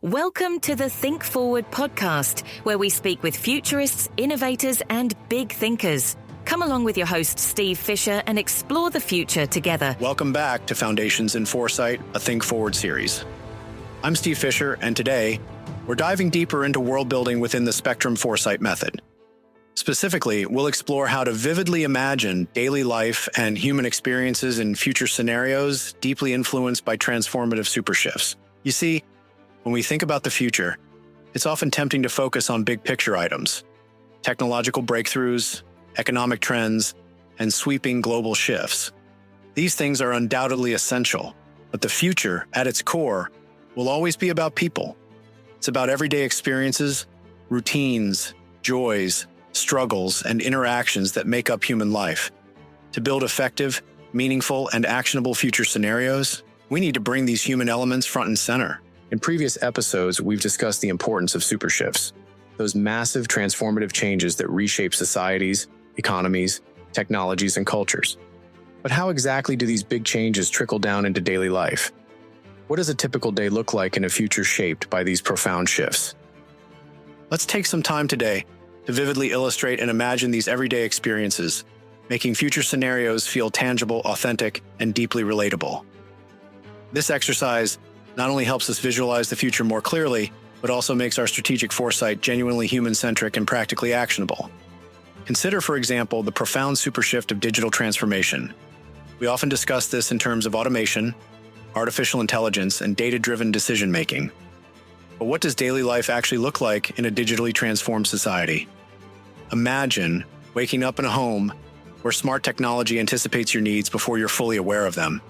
Welcome to the Think Forward podcast, where we speak with futurists, innovators, and big thinkers. Come along with your host, Steve Fisher, and explore the future together. Welcome back to Foundations in Foresight, a Think Forward series. I'm Steve Fisher, and today, we're diving deeper into world building within the Spectrum Foresight method. Specifically, we'll explore how to vividly imagine daily life and human experiences in future scenarios deeply influenced by transformative supershifts. You see, when we think about the future, it's often tempting to focus on big picture items, technological breakthroughs, economic trends, and sweeping global shifts. These things are undoubtedly essential, but the future, at its core, will always be about people. It's about everyday experiences, routines, joys, struggles, and interactions that make up human life. To build effective, meaningful, and actionable future scenarios, we need to bring these human elements front and center. In previous episodes, we've discussed the importance of supershifts, those massive transformative changes that reshape societies, economies, technologies, and cultures. But how exactly do these big changes trickle down into daily life? What does a typical day look like in a future shaped by these profound shifts? Let's take some time today to vividly illustrate and imagine these everyday experiences, making future scenarios feel tangible, authentic, and deeply relatable. This exercise not only helps us visualize the future more clearly, but also makes our strategic foresight genuinely human-centric and practically actionable. Consider, for example, the profound supershift of digital transformation. We often discuss this in terms of automation, artificial intelligence, and data-driven decision-making. But what does daily life actually look like in a digitally transformed society? Imagine waking up in a home where smart technology anticipates your needs before you're fully aware of them.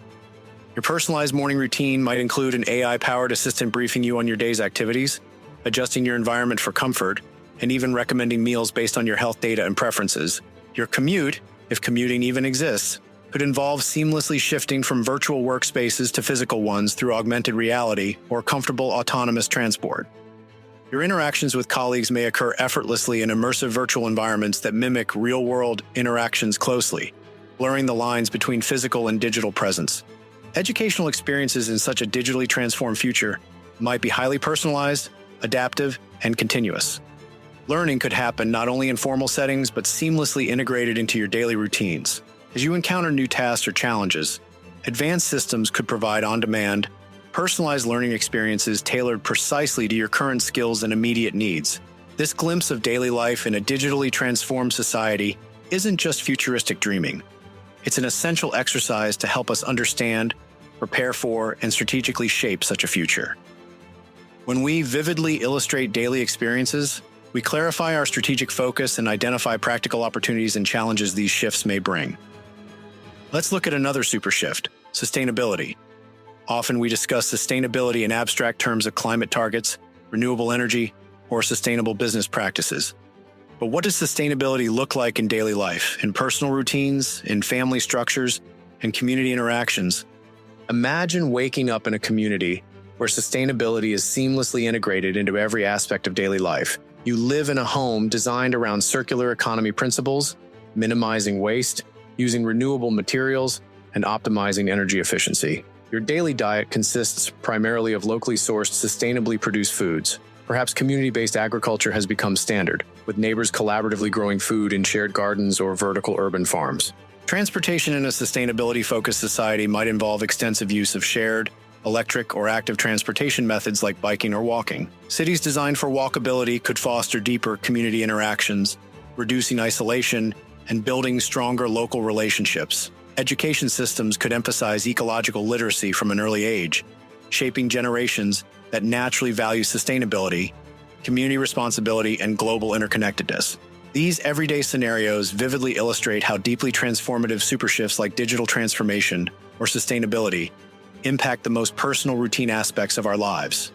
Your personalized morning routine might include an AI-powered assistant briefing you on your day's activities, adjusting your environment for comfort, and even recommending meals based on your health data and preferences. Your commute, if commuting even exists, could involve seamlessly shifting from virtual workspaces to physical ones through augmented reality or comfortable autonomous transport. Your interactions with colleagues may occur effortlessly in immersive virtual environments that mimic real-world interactions closely, blurring the lines between physical and digital presence. Educational experiences in such a digitally transformed future might be highly personalized, adaptive, and continuous. Learning could happen not only in formal settings, but seamlessly integrated into your daily routines. As you encounter new tasks or challenges, advanced systems could provide on-demand, personalized learning experiences tailored precisely to your current skills and immediate needs. This glimpse of daily life in a digitally transformed society isn't just futuristic dreaming. It's an essential exercise to help us understand, prepare for, and strategically shape such a future. When we vividly illustrate daily experiences, we clarify our strategic focus and identify practical opportunities and challenges these shifts may bring. Let's look at another super shift, sustainability. Often we discuss sustainability in abstract terms of climate targets, renewable energy, or sustainable business practices. But what does sustainability look like in daily life, in personal routines, in family structures, and community interactions? Imagine waking up in a community where sustainability is seamlessly integrated into every aspect of daily life. You live in a home designed around circular economy principles, minimizing waste, using renewable materials, and optimizing energy efficiency. Your daily diet consists primarily of locally sourced, sustainably produced foods. Perhaps community-based agriculture has become standard, with neighbors collaboratively growing food in shared gardens or vertical urban farms. Transportation in a sustainability-focused society might involve extensive use of shared, electric, or active transportation methods like biking or walking. Cities designed for walkability could foster deeper community interactions, reducing isolation and building stronger local relationships. Education systems could emphasize ecological literacy from an early age, shaping generations that naturally value sustainability, community responsibility, and global interconnectedness. These everyday scenarios vividly illustrate how deeply transformative supershifts like digital transformation or sustainability impact the most personal routine aspects of our lives.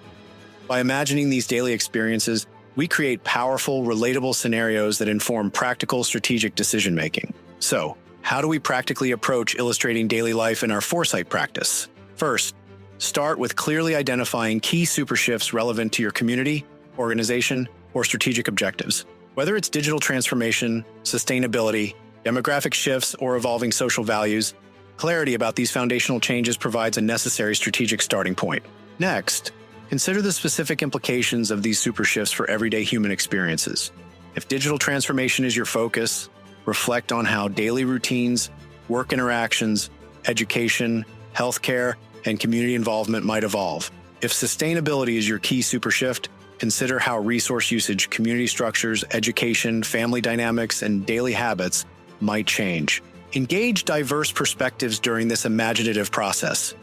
By imagining these daily experiences, we create powerful, relatable scenarios that inform practical, strategic decision-making. So, how do we practically approach illustrating daily life in our foresight practice? First, start with clearly identifying key supershifts relevant to your community, organization, or strategic objectives. Whether it's digital transformation, sustainability, demographic shifts, or evolving social values, clarity about these foundational changes provides a necessary strategic starting point. Next, Consider the specific implications of these super shifts for everyday human experiences. If digital transformation is your focus, reflect on how daily routines, work interactions, education, healthcare, and community involvement might evolve. If sustainability is your key super shift, consider how resource usage, community structures, education, family dynamics, and daily habits might change. Engage diverse perspectives during this imaginative process.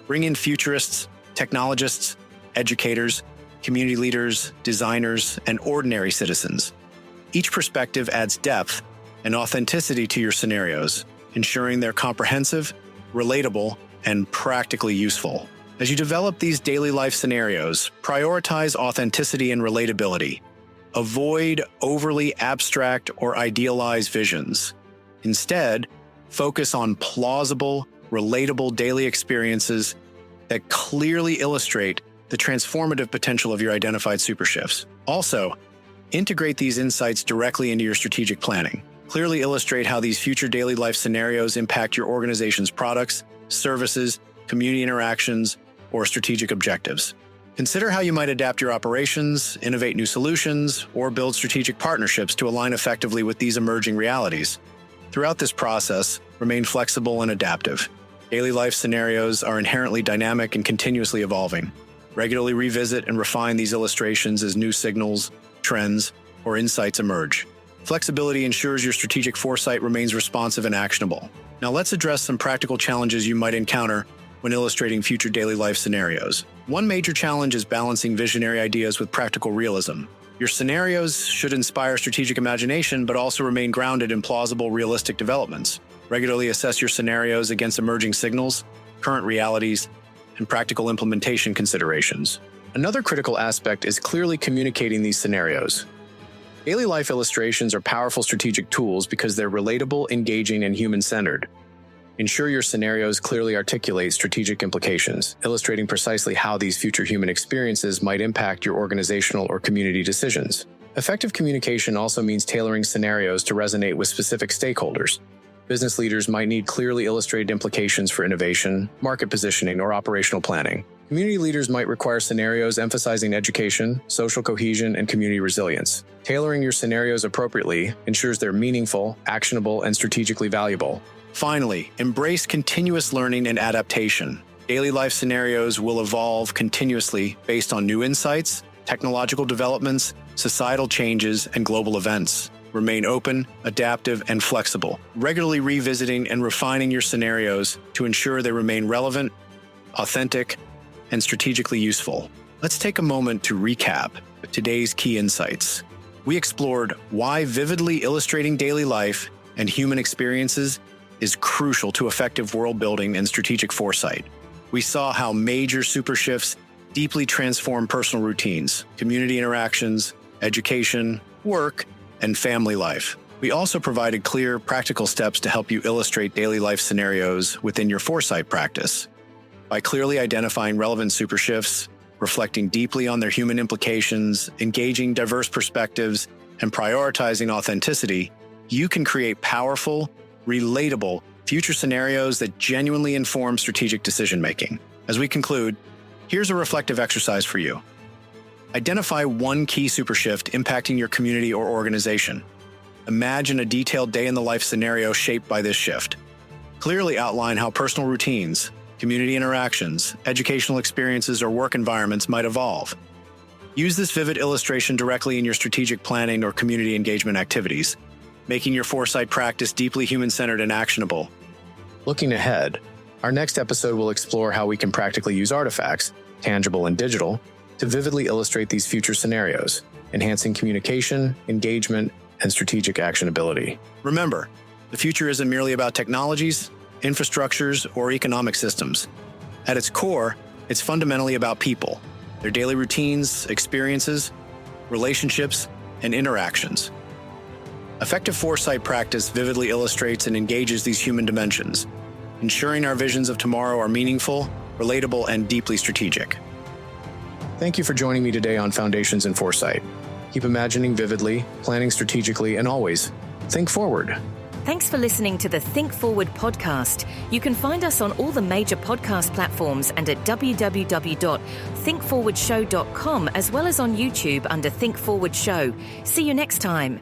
Bring in futurists, technologists, educators, community leaders, designers, and ordinary citizens. Each perspective adds depth and authenticity to your scenarios, ensuring they're comprehensive, relatable, and practically useful. As you develop these daily life scenarios, prioritize authenticity and relatability. Avoid overly abstract or idealized visions. Instead, focus on plausible, relatable daily experiences that clearly illustrate the transformative potential of your identified super shifts. Also, integrate these insights directly into your strategic planning. Clearly illustrate how these future daily life scenarios impact your organization's products, services, community interactions, or strategic objectives. Consider how you might adapt your operations, innovate new solutions, or build strategic partnerships to align effectively with these emerging realities. Throughout this process, remain flexible and adaptive. Daily life scenarios are inherently dynamic and continuously evolving. Regularly revisit and refine these illustrations as new signals, trends, or insights emerge. Flexibility ensures your strategic foresight remains responsive and actionable. Now let's address some practical challenges you might encounter when illustrating future daily life scenarios. One major challenge is balancing visionary ideas with practical realism. Your scenarios should inspire strategic imagination, but also remain grounded in plausible, realistic developments. Regularly assess your scenarios against emerging signals, current realities, and practical implementation considerations. Another critical aspect is clearly communicating these scenarios. Daily life illustrations are powerful strategic tools because they're relatable, engaging, and human-centered. Ensure your scenarios clearly articulate strategic implications, illustrating precisely how these future human experiences might impact your organizational or community decisions. Effective communication also means tailoring scenarios to resonate with specific stakeholders. Business leaders might need clearly illustrated implications for innovation, market positioning, or operational planning. Community leaders might require scenarios emphasizing education, social cohesion, and community resilience. Tailoring your scenarios appropriately ensures they're meaningful, actionable, and strategically valuable. Finally, embrace continuous learning and adaptation. Daily life scenarios will evolve continuously based on new insights, technological developments, societal changes, and global events. Remain open, adaptive, and flexible, regularly revisiting and refining your scenarios to ensure they remain relevant, authentic, and strategically useful. Let's take a moment to recap today's key insights. We explored why vividly illustrating daily life and human experiences is crucial to effective world building and strategic foresight. We saw how major super shifts deeply transform personal routines, community interactions, education, work, and family life. We also provided clear, practical steps to help you illustrate daily life scenarios within your foresight practice. By clearly identifying relevant super shifts, reflecting deeply on their human implications, engaging diverse perspectives, and prioritizing authenticity, you can create powerful, relatable future scenarios that genuinely inform strategic decision-making. As we conclude, here's a reflective exercise for you. Identify one key super shift impacting your community or organization. Imagine a detailed day-in-the-life scenario shaped by this shift. Clearly outline how personal routines, community interactions, educational experiences, or work environments might evolve. Use this vivid illustration directly in your strategic planning or community engagement activities, making your foresight practice deeply human-centered and actionable. Looking ahead, our next episode will explore how we can practically use artifacts, tangible and digital, to vividly illustrate these future scenarios, enhancing communication, engagement, and strategic actionability. Remember, the future isn't merely about technologies, infrastructures, or economic systems. At its core, it's fundamentally about people, their daily routines, experiences, relationships, and interactions. Effective foresight practice vividly illustrates and engages these human dimensions, ensuring our visions of tomorrow are meaningful, relatable, and deeply strategic. Thank you for joining me today on Foundations in Foresight. Keep imagining vividly, planning strategically, and always think forward. Thanks for listening to the Think Forward podcast. You can find us on all the major podcast platforms and at www.thinkforwardshow.com, as well as on YouTube under Think Forward Show. See you next time.